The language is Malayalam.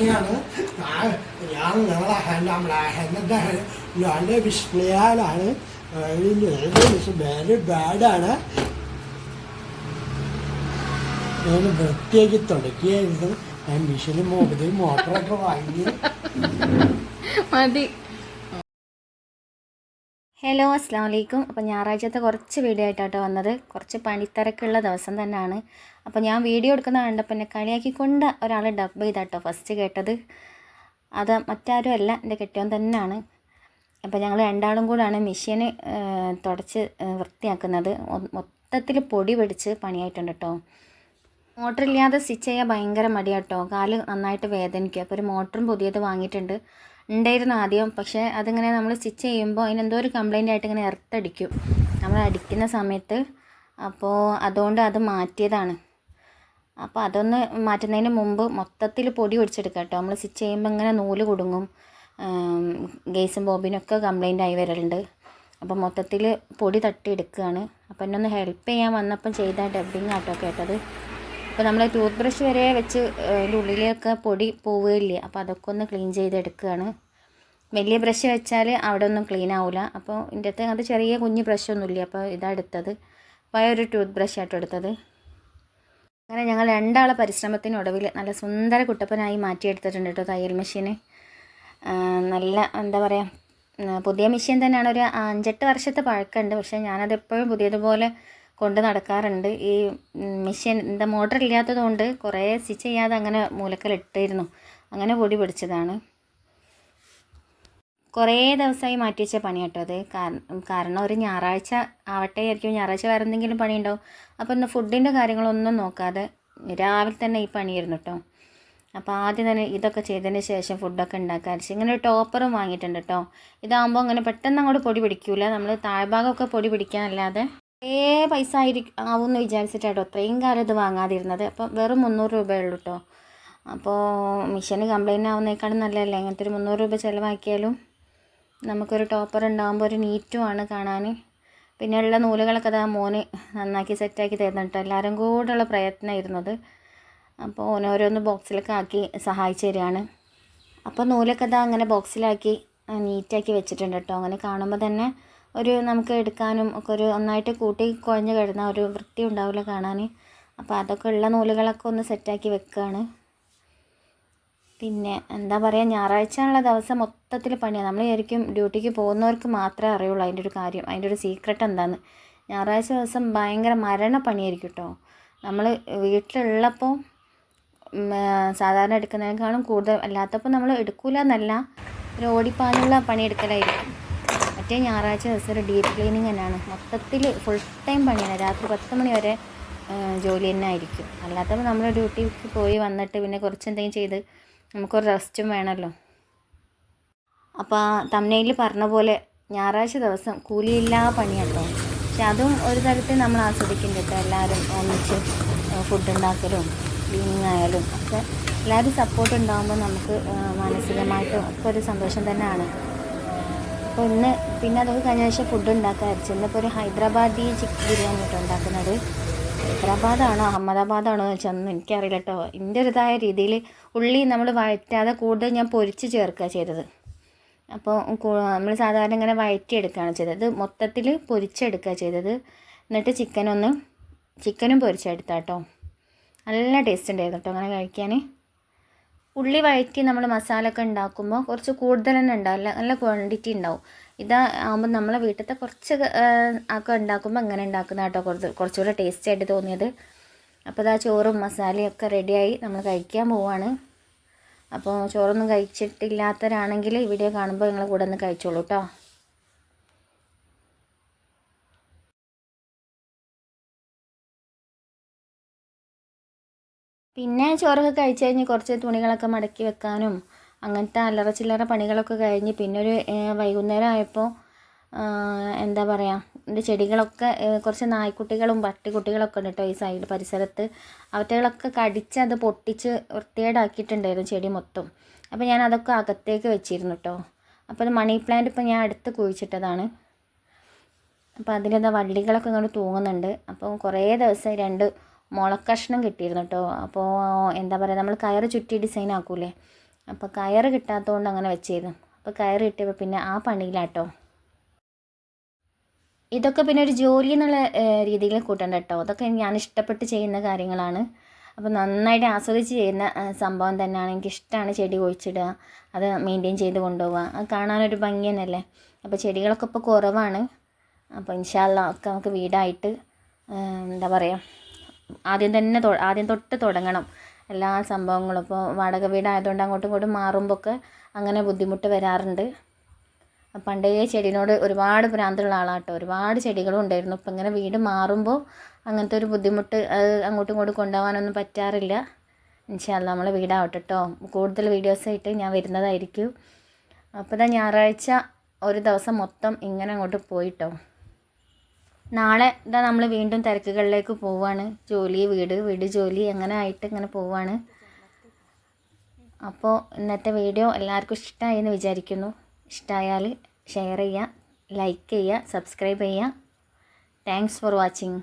മെഷീനാണ്. ഞാൻ നമ്മളെ എൻ്റെ ഡിസ്പ്ലേയിലാണ് വെരി ബാഡാണ്. ഞാൻ വൃത്തിയാക്കി തുടക്കിയായിരുന്നു. ഞാൻ മെഷീന് മുകളിൽ മോട്ടറൊക്കെ വാങ്ങി മതി. ഹലോ, അസ്സാം വലൈക്കും. അപ്പോൾ ഞായറാഴ്ചത്തെ കുറച്ച് വീഡിയോ ആയിട്ടാട്ടോ വന്നത്. കുറച്ച് പണിത്തിരക്കുള്ള ദിവസം തന്നെയാണ്. അപ്പോൾ ഞാൻ വീഡിയോ എടുക്കുന്ന കണ്ടപ്പോൾ എന്നെ കളിയാക്കിക്കൊണ്ട് ഒരാൾ ഡബ് ചെയ്താട്ടോ ഫസ്റ്റ് കേട്ടത്. അത് മറ്റാരും അല്ല, എൻ്റെ കെട്ടിയോൻ തന്നെയാണ്. അപ്പോൾ ഞങ്ങൾ രണ്ടാളും കൂടാണ് മെഷീന് തുടച്ച് വൃത്തിയാക്കുന്നത്. മൊത്തത്തിൽ പൊടി പിടിച്ച് പണിയായിട്ടുണ്ട് കേട്ടോ. മോട്ടറില്ലാതെ സ്റ്റിച്ച് ചെയ്യാൻ ഭയങ്കര മടിയാട്ടോ. കാല് നന്നായിട്ട് വേദനിക്കും. അപ്പോൾ ഒരു മോട്ടറും പുതിയത് വാങ്ങിയിട്ടുണ്ട്. ഉണ്ടായിരുന്നു ആദ്യം, പക്ഷേ അതിങ്ങനെ നമ്മൾ സ്റ്റിച്ച് ചെയ്യുമ്പോൾ അതിനെന്തോ ഒരു കംപ്ലൈൻ്റ് ആയിട്ട് ഇങ്ങനെ എർത്തടിക്കും നമ്മൾ അടിക്കുന്ന സമയത്ത്. അപ്പോൾ അതുകൊണ്ട് അത് മാറ്റിയതാണ്. അപ്പോൾ അതൊന്ന് മാറ്റുന്നതിന് മുമ്പ് മൊത്തത്തിൽ പൊടി പിടിച്ചെടുക്കാം കേട്ടോ. നമ്മൾ സ്റ്റിച്ച് ചെയ്യുമ്പോൾ ഇങ്ങനെ നൂല് കുടുങ്ങും, ഗേസും ബോബിനൊക്കെ കംപ്ലൈൻ്റ് ആയി വരലുണ്ട്. അപ്പോൾ മൊത്തത്തിൽ പൊടി തട്ടിയെടുക്കുകയാണ്. അപ്പോൾ എന്നെ ഒന്ന് ഹെൽപ്പ് ചെയ്യാൻ വന്നപ്പം ചെയ്ത ഡബ്ബിങ് ആട്ടോ കേട്ടത്. അപ്പോൾ നമ്മൾ ടൂത്ത് ബ്രഷ് വരെ വെച്ച് അതിൻ്റെ ഉള്ളിലൊക്കെ പൊടി പോവുകയില്ലേ, അപ്പോൾ അതൊക്കെ ഒന്ന് ക്ലീൻ ചെയ്തെടുക്കുകയാണ്. വലിയ ബ്രഷ് വെച്ചാൽ അവിടെ ഒന്നും ക്ലീൻ ആവില്ല. അപ്പോൾ ഇതിൻ്റെ അകത്ത് അത് ചെറിയ കുഞ്ഞ് ബ്രഷൊന്നുമില്ല. അപ്പോൾ ഇതാണ് എടുത്തത്. പഴയ ഒരു ടൂത്ത് ബ്രഷ് ആട്ടോ എടുത്തത്. അങ്ങനെ ഞങ്ങൾ രണ്ടാളെ പരിശ്രമത്തിനൊടുവിൽ നല്ല സുന്ദര കുട്ടപ്പനായി മാറ്റിയെടുത്തിട്ടുണ്ട് കേട്ടോ തയ്യൽ മെഷീന്. നല്ല എന്താ പറയുക, പുതിയ മെഷീൻ തന്നെയാണ്. ഒരു 5-8 വർഷത്തെ പഴക്കമുണ്ട്. പക്ഷേ ഞാനതെപ്പോഴും പുതിയതുപോലെ കൊണ്ട് നടക്കാറുണ്ട്. ഈ മെഷീൻ എന്താ മോട്ടർ ഇല്ലാത്തത് കൊണ്ട് കുറേ സ്റ്റിച്ച് ചെയ്യാതെ അങ്ങനെ മൂലക്കലിട്ടിരുന്നു. അങ്ങനെ പൊടി പിടിച്ചതാണ്. കുറേ ദിവസമായി മാറ്റി വെച്ച പണി കേട്ടോ അത്. കാരണം ഒരു ഞായറാഴ്ച ആവട്ടെ ആയിരിക്കും, ഞായറാഴ്ച വേറെ എന്തെങ്കിലും പണിയുണ്ടാവും. അപ്പോൾ ഇന്ന് ഫുഡിൻ്റെ കാര്യങ്ങളൊന്നും നോക്കാതെ രാവിലെ തന്നെ ഈ പണിയായിരുന്നു കേട്ടോ. അപ്പോൾ ആദ്യം തന്നെ ഇതൊക്കെ ചെയ്തതിന് ശേഷം ഫുഡൊക്കെ ഉണ്ടാക്കാറിച്ച് ഇങ്ങനെ ഒരു ടോപ്പറും വാങ്ങിയിട്ടുണ്ട് കേട്ടോ. ഇതാകുമ്പോൾ അങ്ങനെ പെട്ടെന്ന് അങ്ങോട്ട് പൊടി പിടിക്കില്ല. നമ്മൾ താഴ്ഭാഗമൊക്കെ പൊടി പിടിക്കാനല്ലാതെ പൈസ ആവുമെന്ന് വിചാരിച്ചിട്ടാട്ടോ അത്രയും കാലം ഇത് വാങ്ങാതിരുന്നത്. അപ്പോൾ വെറും 300 രൂപയുള്ളൂ കേട്ടോ. അപ്പോൾ മെഷീന് കംപ്ലൈൻറ്റ് ആവുന്നേക്കാളും നല്ലതല്ലേ ഇങ്ങനത്തെ ഒരു 300 രൂപ ചിലവാക്കിയാലും നമുക്കൊരു ടോപ്പർ ഉണ്ടാകുമ്പോൾ ഒരു നീറ്റുമാണ് കാണാൻ. പിന്നെ ഉള്ള നൂലുകളൊക്കെ അതാ മോന് നന്നാക്കി സെറ്റാക്കി തരുന്നുണ്ട്. എല്ലാവരും കൂടെ ഉള്ള പ്രയത്നമായിരുന്നത്. അപ്പോൾ ഓരോരോന്ന് ബോക്സിലൊക്കെ ആക്കി സഹായിച്ചു തരികയാണ്. അപ്പോൾ നൂലൊക്കെ അതാ അങ്ങനെ ബോക്സിലാക്കി നീറ്റാക്കി വെച്ചിട്ടുണ്ട് കേട്ടോ. അങ്ങനെ കാണുമ്പോൾ തന്നെ ഒരു നമുക്ക് എടുക്കാനും ഒക്കെ ഒരു ഒന്നായിട്ട് കൂട്ടി കുഴഞ്ഞ് കിടന്ന ഒരു വൃത്തി ഉണ്ടാവില്ല കാണാൻ. അപ്പോൾ അതൊക്കെ ഉള്ള നൂലുകളൊക്കെ ഒന്ന് സെറ്റാക്കി വെക്കുകയാണ്. പിന്നെ എന്താ പറയുക, ഞായറാഴ്ച ഉള്ള ദിവസം മൊത്തത്തിൽ പണിയാണ്. നമ്മൾ ശരിക്കും ഡ്യൂട്ടിക്ക് പോകുന്നവർക്ക് മാത്രമേ അറിയുള്ളൂ അതിൻ്റെ ഒരു കാര്യം, അതിൻ്റെ ഒരു സീക്രട്ട് എന്താണെന്ന്. ഞായറാഴ്ച ദിവസം ഭയങ്കര മരണപ്പണിയായിരിക്കും കേട്ടോ. നമ്മൾ വീട്ടിലുള്ളപ്പോൾ സാധാരണ എടുക്കുന്നതിനേക്കാളും കൂടുതൽ, അല്ലാത്തപ്പോൾ നമ്മൾ എടുക്കില്ല എന്നല്ല, ഒരു ഓടിപ്പാനുള്ള പണിയെടുക്കലായിരിക്കും. മറ്റേ ഞായറാഴ്ച ദിവസം ഒരു ഡീപ്പ് ക്ലീനിങ് തന്നെയാണ്. മൊത്തത്തിൽ ഫുൾ ടൈം പണിയാണ്. രാത്രി 10 മണി വരെ ജോലി തന്നെ ആയിരിക്കും. അല്ലാത്തപ്പോൾ നമ്മൾ ഡ്യൂട്ടിക്ക് പോയി വന്നിട്ട് പിന്നെ കുറച്ച് എന്തെങ്കിലും ചെയ്ത് നമുക്കൊരു റെസ്റ്റും വേണമല്ലോ. അപ്പോൾ തംബ്നെയിലിൽ പറഞ്ഞ പോലെ ഞായറാഴ്ച ദിവസം കൂലിയില്ലാ പണിയാട്ടോ. പക്ഷെ അതും ഒരു തരത്തിൽ നമ്മൾ ആസ്വദിക്കും കേട്ടോ. എല്ലാവരും ഒന്നിച്ച് ഫുഡ് ഉണ്ടാക്കലും ക്ലീനിങ് ആയാലും ഒക്കെ എല്ലാവരും സപ്പോർട്ട് ഉണ്ടാകുമ്പോൾ നമുക്ക് മാനസികമായിട്ടും ഒക്കെ ഒരു സന്തോഷം തന്നെയാണ്. അപ്പോൾ ഇന്ന് പിന്നെ അതൊക്കെ കഴിഞ്ഞ ശേഷം ഫുഡ് ഉണ്ടാക്കാതിരിച്ചു. ഇന്നിപ്പോൾ ഒരു ഹൈദരാബാദി ചിക്കൻ ബിരിയാണി കേട്ടോ ഉണ്ടാക്കുന്നത്. ഹൈദരാബാദാണോ അഹമ്മദാബാദാണോ എന്ന് വെച്ചാൽ ഒന്നും എനിക്കറിയില്ല കേട്ടോ. എൻ്റെ ഒരുതായ രീതിയിൽ ഉള്ളി നമ്മൾ വഴറ്റാതെ കൂടുതൽ ഞാൻ പൊരിച്ച് ചേർക്കുക ചെയ്തത്. അപ്പോൾ നമ്മൾ സാധാരണ ഇങ്ങനെ വഴറ്റിയെടുക്കുകയാണ് ചെയ്തത്. മൊത്തത്തിൽ പൊരിച്ചെടുക്കുക ചെയ്തത്. എന്നിട്ട് ചിക്കനും പൊരിച്ചെടുത്താട്ടോ. നല്ല ടേസ്റ്റ് ഉണ്ടായിരുന്നു കേട്ടോ അങ്ങനെ കഴിക്കാൻ. ഉള്ളി വഴറ്റി നമ്മൾ മസാല ഒക്കെ ഉണ്ടാക്കുമ്പോൾ കുറച്ച് കൂടുതൽ തന്നെ ഉണ്ടാവില്ല, നല്ല ക്വാണ്ടിറ്റി ഉണ്ടാവും. ഇതാകുമ്പോൾ നമ്മളെ വീട്ടിലത്തെ കുറച്ച് ഒക്കെ ഉണ്ടാക്കുമ്പോൾ അങ്ങനെ ഉണ്ടാക്കുന്ന കേട്ടോ കുറച്ചുകൂടെ ടേസ്റ്റ് ആയിട്ട് തോന്നിയത്. അപ്പോൾ ഇതാ ചോറും മസാലയും ഒക്കെ റെഡിയായി നമ്മൾ കഴിക്കാൻ പോവാണ്. അപ്പോൾ ചോറൊന്നും കഴിച്ചിട്ടില്ലാത്തവരാണെങ്കിൽ ഈ വീഡിയോ കാണുമ്പോൾ നിങ്ങൾ കൂടെ ഒന്ന് കഴിച്ചോളൂ കേട്ടോ. പിന്നെ ചോറൊക്കെ കഴിച്ച് കഴിഞ്ഞ് കുറച്ച് തുണികളൊക്കെ മടക്കി വെക്കാനും അങ്ങനത്തെ അല്ലറ ചില്ലറ പണികളൊക്കെ കഴിഞ്ഞ് പിന്നെ ഒരു വൈകുന്നേരം ആയപ്പോൾ എന്താ പറയുക, എൻ്റെ ചെടികളൊക്കെ കുറച്ച് നായ്ക്കുട്ടികളും പട്ടിക്കുട്ടികളൊക്കെ ഉണ്ട് കേട്ടോ ഈ സൈഡ് പരിസരത്ത്. അവറ്റകളൊക്കെ കടിച്ച് അത് പൊട്ടിച്ച് വൃത്തികേടാക്കിയിട്ടുണ്ടായിരുന്നു ചെടി മൊത്തം. അപ്പോൾ ഞാൻ അതൊക്കെ അകത്തേക്ക് വെച്ചിരുന്നു കേട്ടോ. അപ്പോൾ അത് മണി പ്ലാന്റ് ഇപ്പോൾ ഞാൻ അടുത്ത് കുഴിച്ചിട്ടതാണ്. അപ്പോൾ അതിലെന്താ വള്ളികളൊക്കെ ഇങ്ങോട്ട് തൂങ്ങുന്നുണ്ട്. അപ്പോൾ കുറേ ദിവസം 2 മുളക്കഷ്ണം കിട്ടിയിരുന്നു കേട്ടോ. അപ്പോൾ എന്താ പറയുക, നമ്മൾ കയറ് ചുറ്റി ഡിസൈൻ ആക്കൂലേ, അപ്പോൾ കയറ് കിട്ടാത്തതുകൊണ്ട് അങ്ങനെ വെച്ചിരുന്നു. അപ്പോൾ കയറ് കിട്ടിയപ്പോൾ പിന്നെ ആ പണിയിലാട്ടോ. ഇതൊക്കെ പിന്നെ ഒരു ജോലി എന്നുള്ള രീതിയിൽ കൂട്ടണ്ട കേട്ടോ. അതൊക്കെ ഞാൻ ഇഷ്ടപ്പെട്ട് ചെയ്യുന്ന കാര്യങ്ങളാണ്. അപ്പോൾ നന്നായിട്ട് ആസ്വദിച്ച് ചെയ്യുന്ന സംഭവം തന്നെയാണ്. എനിക്കിഷ്ടമാണ് ചെടി കുഴിച്ചിടുക, അത് മെയിൻറ്റെയിൻ ചെയ്ത് കൊണ്ടുപോവുക. അത് കാണാനൊരു ഭംഗി തന്നെയല്ലേ. അപ്പോൾ ചെടികളൊക്കെ ഇപ്പോൾ കുറവാണ്. അപ്പോൾ ഇൻഷാ അല്ലാ ഒക്കെ നമുക്ക് വീടായിട്ട് എന്താ പറയുക, ആദ്യം തൊട്ട് തുടങ്ങണം എല്ലാ സംഭവങ്ങളും. ഇപ്പോൾ വാടക വീടായതുകൊണ്ട് അങ്ങോട്ടും ഇങ്ങോട്ടും മാറുമ്പോഴൊക്കെ അങ്ങനെ ബുദ്ധിമുട്ട് വരാറുണ്ട്. പണ്ടേ ചെടിനോട് ഒരുപാട് ഭ്രാന്തുള്ള ആളാട്ടോ. ഒരുപാട് ചെടികളും ഉണ്ടായിരുന്നു. ഇപ്പം ഇങ്ങനെ വീട് മാറുമ്പോൾ അങ്ങനത്തെ ഒരു ബുദ്ധിമുട്ട് അങ്ങോട്ടും ഇങ്ങോട്ടും കൊണ്ടുപോകാനൊന്നും പറ്റാറില്ല. ഇൻഷാ അല്ലാ നമ്മളെ വീടാവട്ടെ കേട്ടോ. കൂടുതൽ വീഡിയോസായിട്ട് ഞാൻ വരുന്നതായിരിക്കും. അപ്പോൾ ഇതാ ഞായറാഴ്ച ഒരു ദിവസം മൊത്തം ഇങ്ങനെ അങ്ങോട്ട് പോയിട്ടോ. നാളെ ഇതാ നമ്മൾ വീണ്ടും തിരക്കുകളിലേക്ക് പോവുകയാണ്. ജോലി, വീട് ജോലി അങ്ങനെ ആയിട്ട് ഇങ്ങനെ പോവുകയാണ്. അപ്പോൾ ഇന്നത്തെ വീഡിയോ എല്ലാവർക്കും ഇഷ്ടമായി എന്ന് വിചാരിക്കുന്നു. ഇഷ്ടമായാൽ ഷെയർ ചെയ്യുക, ലൈക്ക് ചെയ്യുക, സബ്സ്ക്രൈബ് ചെയ്യുക. Thanks for watching.